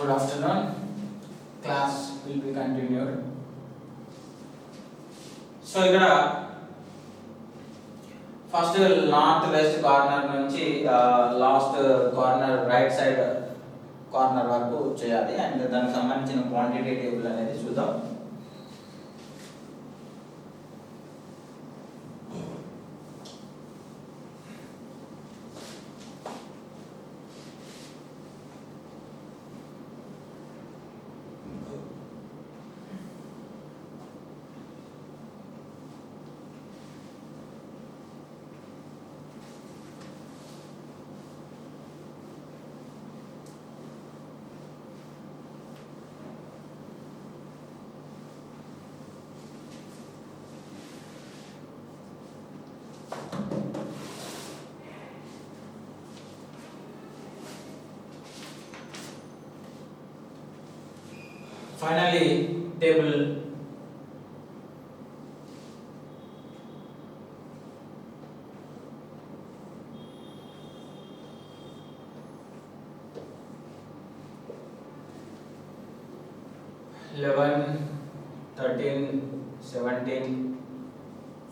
Good afternoon. Class will be continued. So ఇక్కడ first north west corner నుంచి last corner right side corner వరకు చేయాలి and దానికి సంబంధించిన క్వాంటిటీ టేబుల్ అనేది చూద్దాం. Finally, table eleven, 13, 17,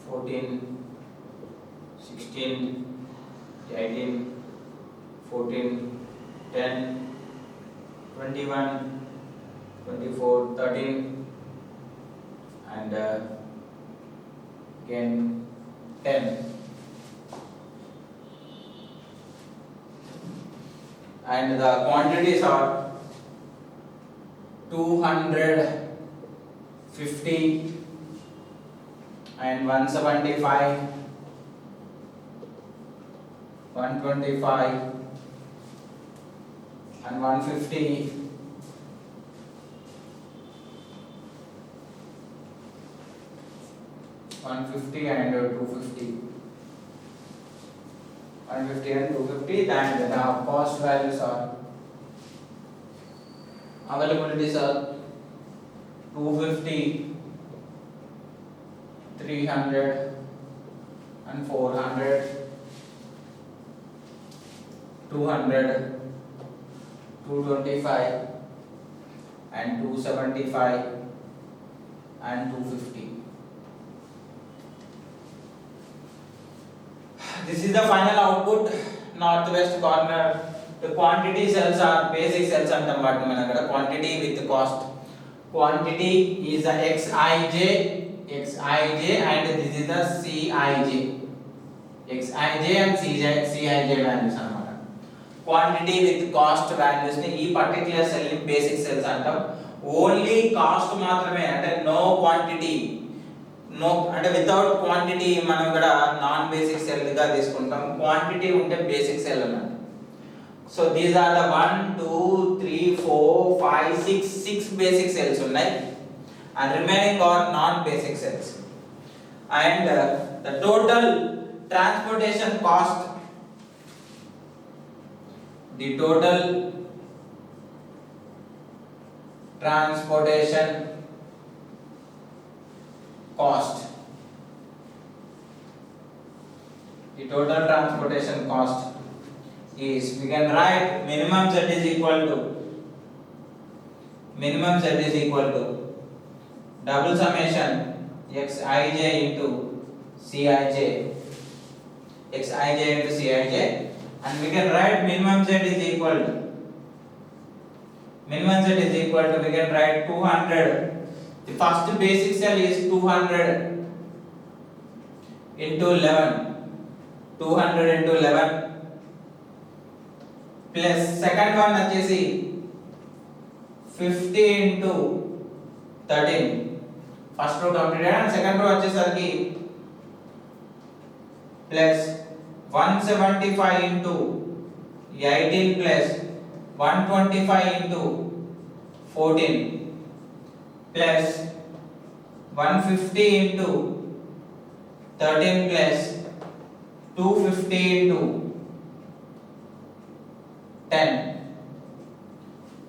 14, 16, 18, 14, 10, 21, 24, 13 and again 10. And the quantities are 250 and 175, 125 and 150. 150 and 250. 150 and 250. Then the cost values are availabilities are 250, 300 and 400, 200, 225 and 275 and 250. This is the final output. Northwest corner. The quantity cells are basic cells antam vaatni manakada quantity with cost. Quantity is the xij and this is the cij. Xij and cij values anamata. Quantity with cost values ni ee particular cell ni basic cells antam. Only cost maatrame ante no quantity no అంటే without quantity మనం కూడా non basic cell గా తీసుకుంటాం. Quantity ఉంటే basic cell అన్నమాట. So these are the 1 2 3 4 5 6 basic cells ఉన్నాయి and remaining are non basic cells. And the total transportation cost, the total transportation cost, the total transportation cost is, we can write minimum z is equal to double summation xij into cij, and we can write minimum z is equal to we can write 200. The first basic cell is 200 into 11, 200 into 11 plus second one వచ్చేసి 50 into 13. first row completed and second row వచ్చేసరికి plus 175 into 18 plus 125 into 14 plus 150 into 13 plus 250 into 10.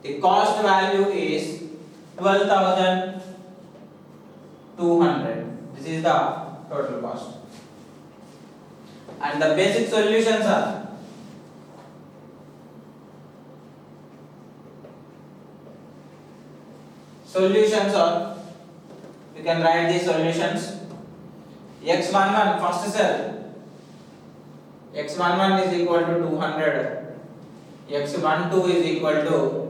The cost value is 12,200. This is the total cost. And the basic solutions are Solutions are, you can write the solutions. X11 first cell, X11 is equal to 200, X12 is equal to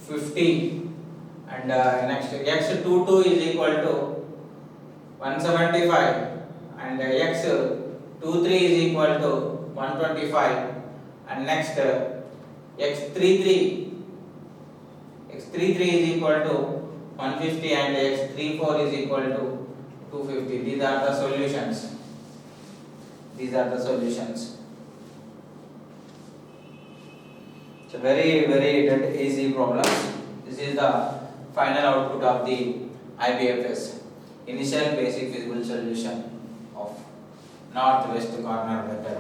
50, and next X22 is equal to 175, and X23 is equal to 125, and next X33 is equal to 150, and X34 is equal to 250. These are the solutions. So very dead easy problems. This is the final output of the IBFS, initial basic feasible solution of northwest corner method.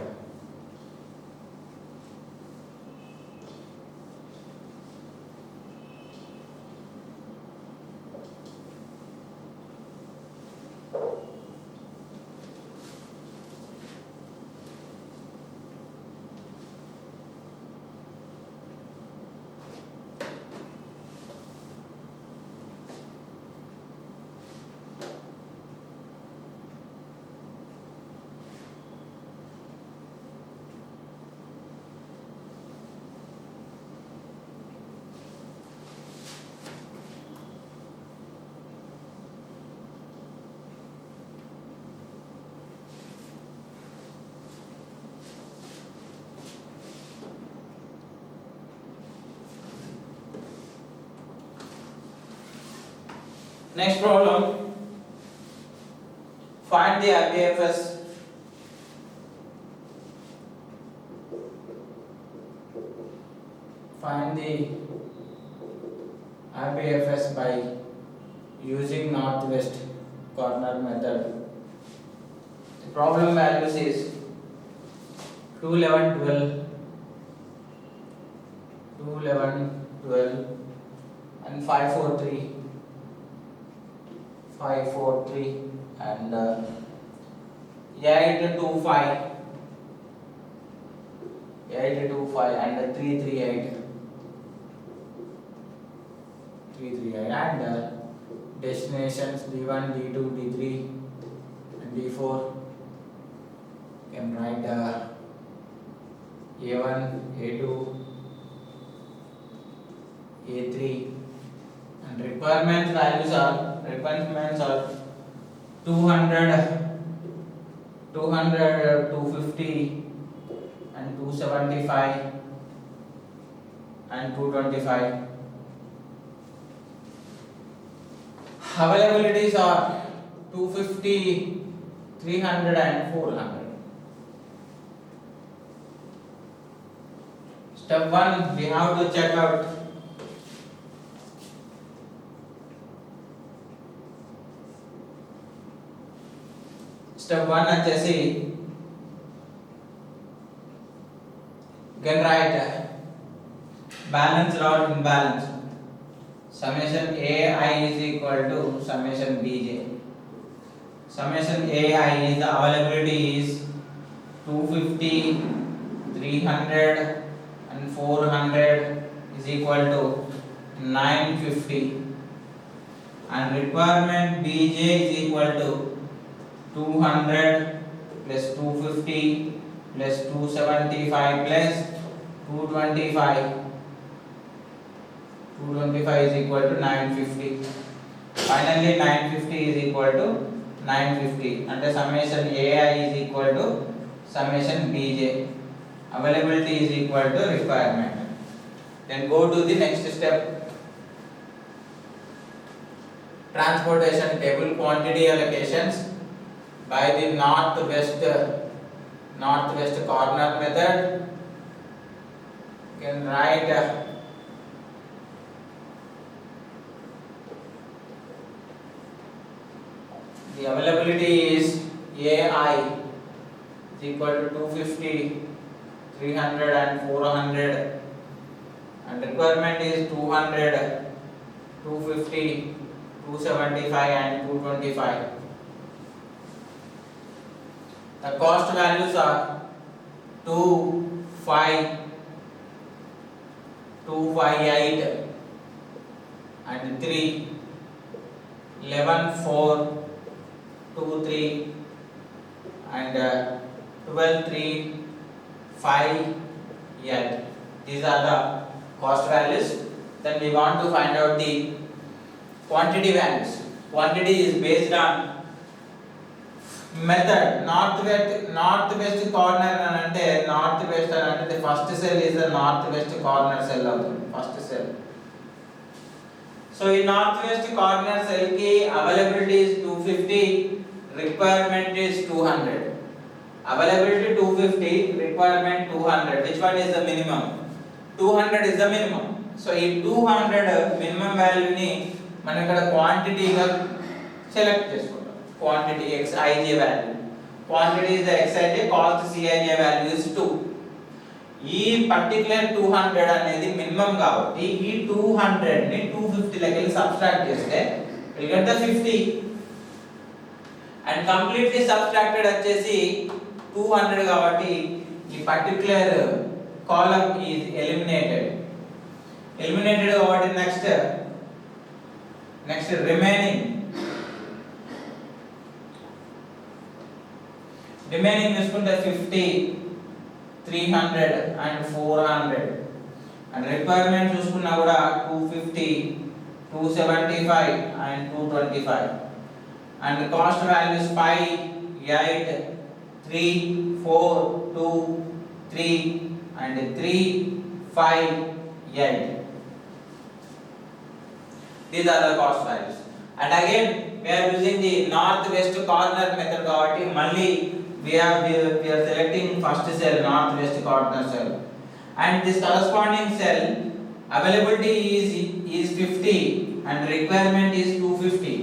Next problem, find the IBFS. Find the IBFS by using northwest corner method. The problem values is 211, 12, and 543, and 825, and 338, and destinations D1, D2, D3, and D4. You can write A1, A2, A3, and requirement values are 200, 250, and 275, and 225. Availabilities are 250, 300, and 400. Step 1, we have to check out step 1 వచ్చేసి you can write balanced or imbalanced. Summation AI is equal to summation BJ. Summation AI is the availability is 250, 300, and 400 is equal to 950, and requirement BJ is equal to 200 plus 250 plus 275 plus 225. 225 is equal to 950. Finally 950 is equal to 950, and the summation AI is equal to summation BJ. Availability is equal to requirement. Then go to the next step. Transportation table, quantity allocations by the northwest corner method. You can write the availability is AI is equal to 250, 300, and 400, and requirement is 200, 250, 275, and 225. The cost values are 258 and 3, 11 4 2 3 and 12 3 5 8. These are the cost values. Then we want to find out the quantity values. Quantity is based on method northwest corner అని అంటే northwest అని అంటే the first cell is the northwest corner cell అవుతుంది first cell. So in northwest corner cell ki availability is 250, requirement is 200. Availability 250, requirement 200. Which one is the minimum? 200 is the minimum. So ఈ 200 minimum value ని మనం ఇక్కడ quantity గా select చేసుకుంటాం. Quantity xij value. Quantity is the xij, cost cij value is 2. ఈ particular 200 అనేది minimum కాబట్టి ఈ 200 ని 250 లకి సబ్ట్రాక్ట్ చేస్తే we get the 50 and completely subtracted వచ్చేసి 200 కాబట్టి ఈ పర్టిక్యులర్ కాలమ్ is eliminated కాబట్టి నెక్స్ట్ రిమైనింగ్ చూసుకుంటే 50 300 and 400 and requirement చూసుకున్నా కూడా 250 275 and 225 and cost values 5 8 3 4 2 3 and 3 5 8. These are the cost values. And again we are using the northwest corner method కాబట్టి మళ్ళీ we are selecting first cell, northwest corner cell, and this corresponding cell availability is 50 and requirement is 250.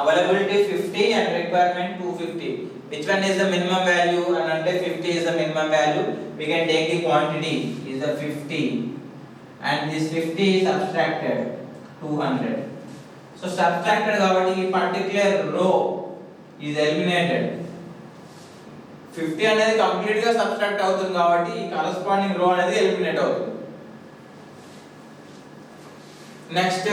Availability 50 and requirement 250. Which one is the minimum value? And ante 50 is the minimum value. We can take the quantity is the 50 and this 50 is subtracted 200. So subtracted kabatti ee particular row is eliminated. 50 అనేది complete గా subtract అవుతుంది కాబట్టి ఈ corresponding రో అనేది eliminate అవుతుంది. Next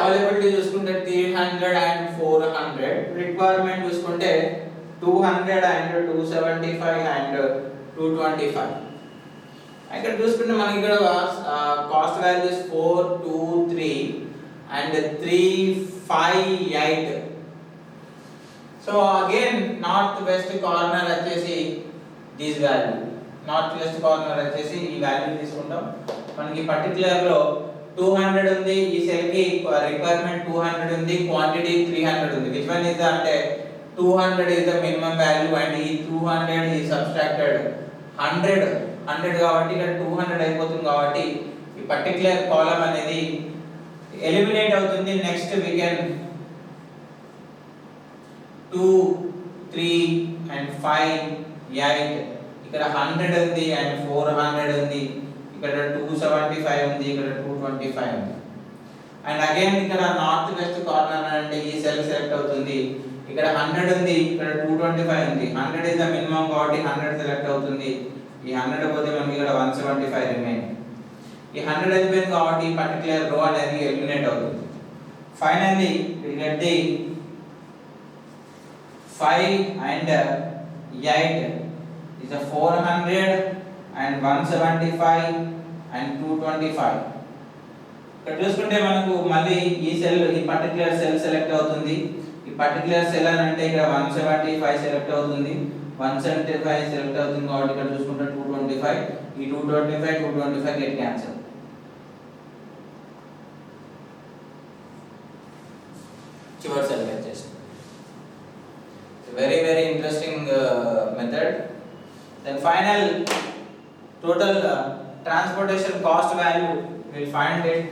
availability చూసుకుంటే 300 and 400, requirement చూసుకుంటే 200 and 275 and 225. ఇక్కడ చూసుకుంటే మనకి ఇక్కడ cost values 4 2 3 and 3 5 8. So again north west corner వచ్చేసి this value, north west corner వచ్చేసి ఈ వాల్యూ తీసుకుంటాం. మనకి పర్టికులర్ లో 200 ఉంది, ఈ సెల్ కి రిక్వైర్మెంట్ 200 ఉంది, క్వాంటిటీ 300 ఉంది. విచ్ వన్ ఇస్ అంటే 200 is the minimum value and ఈ 200 is subtracted 100 కాబట్టి ఇక్కడ 200 అయిపోతుంది కాబట్టి ఈ పర్టిక్యులర్ కాలమ్ అనేది ఎలిమినేట్ అవుతుంది. నెక్స్ట్ వి కెన్ 2 3 and 5 8, ఇక్కడ 100 ఉంది and 400 ఉంది, ఇక్కడ 275 ఉంది, ఇక్కడ 225 ఉంది. అండ్ అగైన్ ఇక్కడ నార్త్ వెస్ట్ కార్నర్ అంటే ఈ సెల్ సెలెక్ట్ అవుతుంది. ఇక్కడ 100 ఉంది, ఇక్కడ 225 ఉంది. 100 is the minimum కాబట్టి 100 సెలెక్ట్ అవుతుంది. ఈ 100 పోతే మనకి ఇక్కడ 175 రిమైన్. ఈ 100 అయిపోయింది కాబట్టి ఈ పర్టిక్యులర్ రో అనేది ఎలిమినేట్ అవుతుంది. Finally we get the 5 and 8 is a 400 and 175 and 225. ఇక్కడ చూసుకుంటే మనకు మళ్ళీ ఈ సెల్, ఈ పర్టిక్యులర్ సెల్ సెలెక్ట్ అవుతుంది. ఈ పర్టిక్యులర్ సెల్ అని అంటే ఇక్కడ 175 సెలెక్ట్ అవుతుంది, 175 సెలెక్ట్ అవుతుంది కాబట్టి ఇక్కడ చూసుకుంటే 225, ఈ 225 గెట్ క్యాన్సిల్. చివరి సెల్ వచ్చేసి very interesting method. Then final total transportation cost value, we'll find it.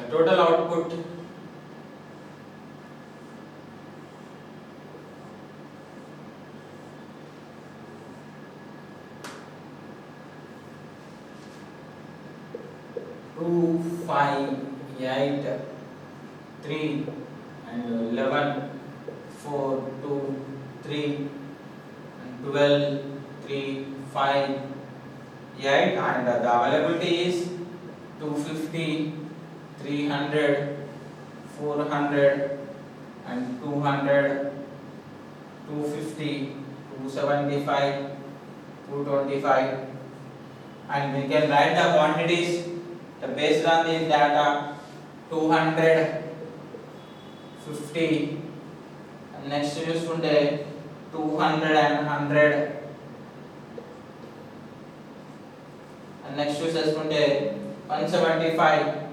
total output two, 5, 8, 3 and 11, 4, 2, 3 and 12, 3, 5, 8 and the availability is 250, 300, 400 and 200, 250, 275, 225 and we can write the quantities based on this data 200, 50 and next చూసుకుంటే 200 and 100 and next చూసుకుంటే 175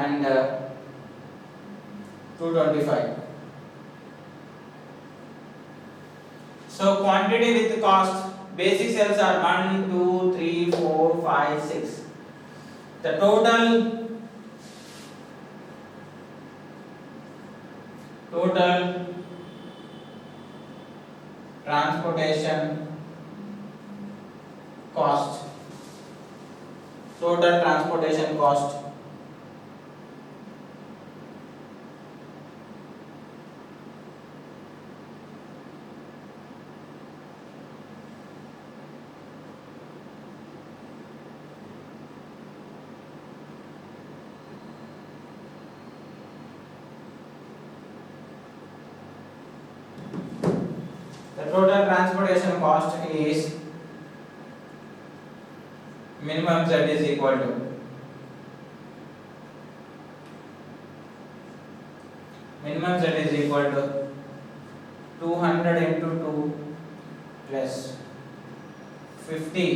and 225. So quantity with cost, basic cells are 1, 2, 3, 4, 5, 6. The total transportation cost. Total transportation cost is minimum z is equal to minimum z is equal to 200 into 2 plus 50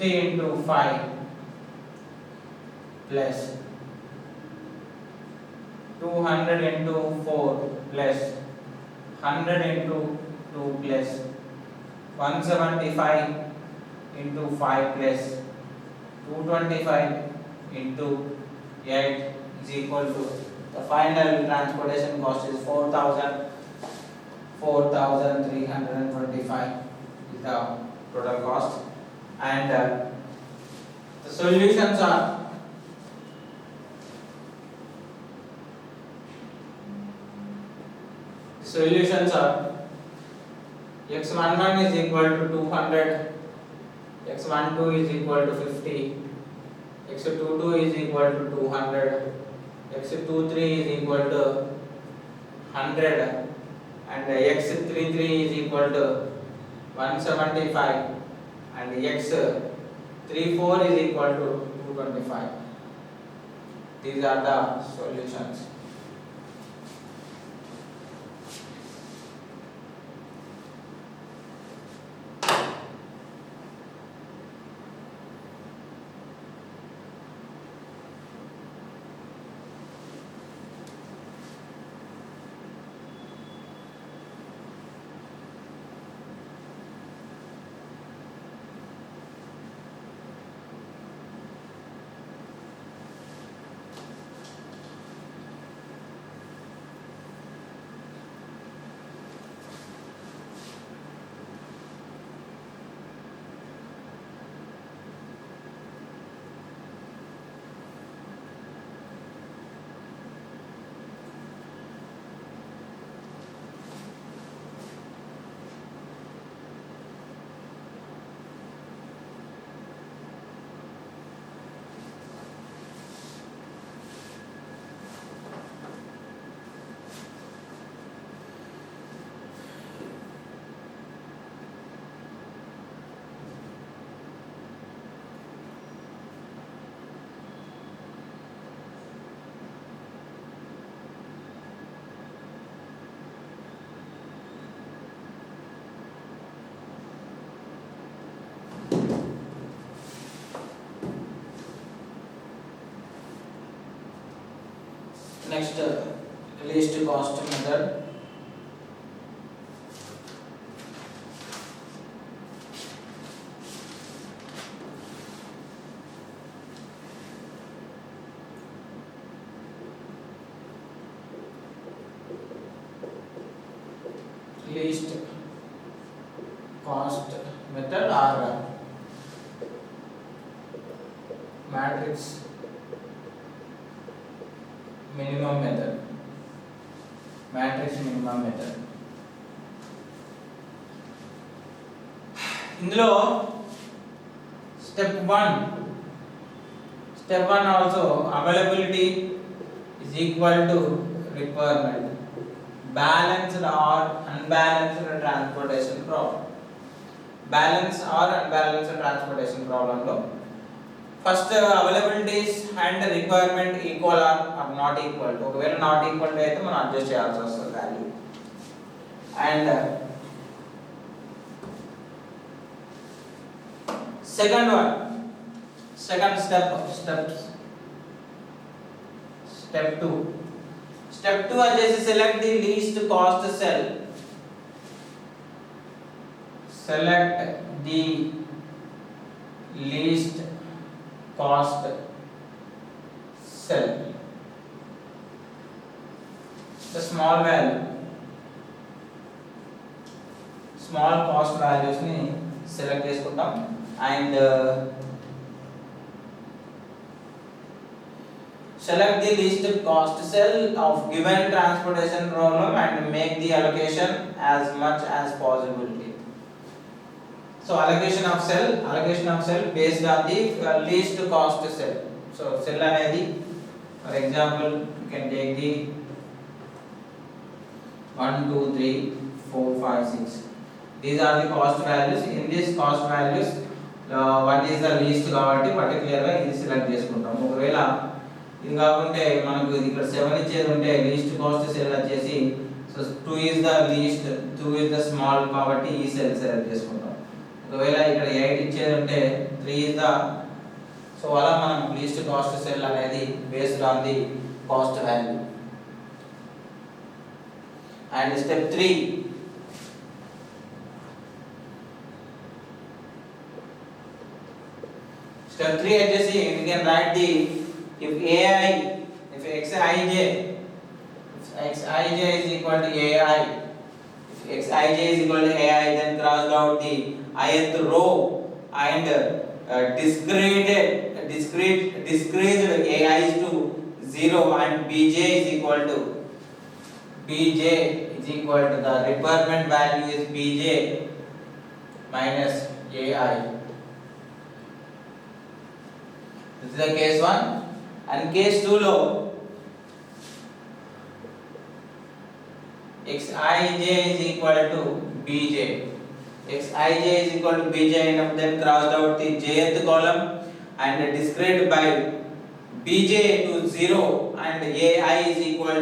into 5 plus 200 into 4 plus 100 into 2 plus 175 into 5 plus 225 into 8 is equal to the final transportation cost is 4,325 is the total cost and the solutions are x11 is equal to 200, x12 is equal to 50, x22 is equal to 200, x23 is equal to 100 and x33 is equal to 175 and x34 is equal to 225. These are the solutions. Next, least cost method. least cost method or matrix minimum method. ఇందులో step 1 also availability is equal to requirement, balanced or unbalanced transportation problem. Balance or unbalanced transportation problem లో first availabilities and requirement equal or not equal. ఒకవేళ not equal అయితే మనం adjust చేయాల్సి వస్తుంది value. And second step 2 వచ్చేసి select the least cost cell. Select the least cost cell. The small cost values ni select చేసుకుంటాం. And select the least cost cell of given transportation problem and make the allocation as much as possible. So allocation of cell based on the least cost cell. So cell అనేది, for example, you can take the 1 2 3 4 5 6. These are the cost values. In this cost values, what is the least కాబట్టి particular గా ఇది select చేసుకుంటాం. ఒకవేళ ఇది కాకుంటే మనకు ఇక్కడ 7 ఇచ్చేది ఉంటే లీస్ట్ కాస్ట్ సెల్ వచ్చేసి so 2 is the least, 2 is the small కాబట్టి ఈ సెల్ సెలెక్ట్ చేసుకుంటాం. ఒకవేళ ఇక్కడ 8 ఇచ్చేది ఉంటే 3 is the, సో అలా మనం లీస్ట్ కాస్ట్ సెల్ అనేది based on the cost value. And step 3 వచ్చేసి we can write the if xij is equal to ai, if xij is equal to ai, then cross out the ith row and discreted ai is to 0 and bj is equal to the requirement value is bj minus ai. This is the case 1. And case 2 లో xij is equal to bj. xij is equal to bj and then crossed out the jth column and discrete by bj to 0 and ai is equal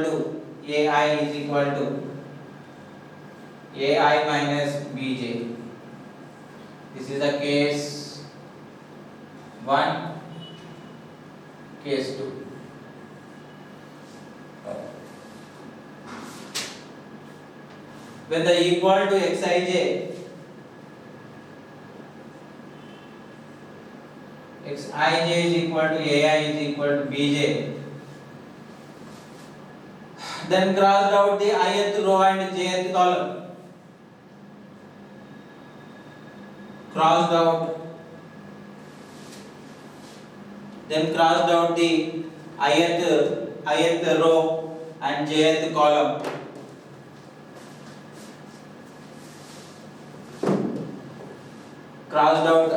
to ai minus bj. This is the case 1, case 2. When the equal to xij is equal to ai is equal to bj, then cross out the ith row and jth column. Crossed out the ith row and jth column. Crossed out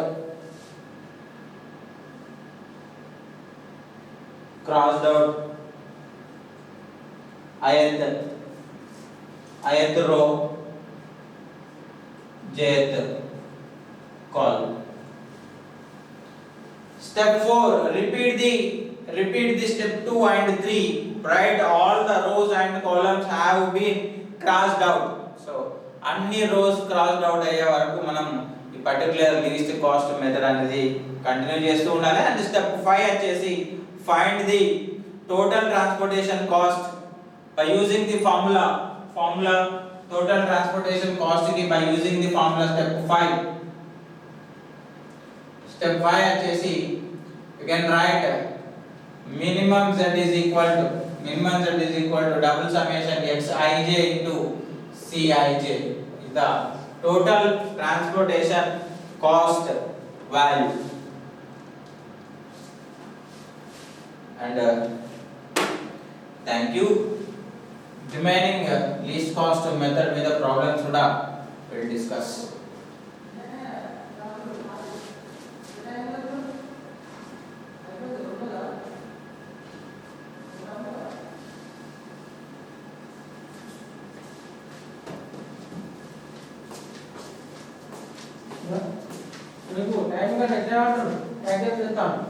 ith row, jth column. Step 4, repeat the step 2 and 3. Write all the rows and columns have been crossed out. So అన్ని rows crossed out అయ్యే వరకు మనం ఈ particular least cost method అనేది continue చేస్తూ ఉండాలి. And step 5 వచ్చేసి find the total transportation cost by using the formula total transportation cost కి by using the formula. Step 5 వచ్చేసి you can write minimum z is equal to double summation xij into cij. the total transportation cost value. And thank you. Remaining least cost method with the problems we'll discuss. మీకు time గా exam exam చేస్తాను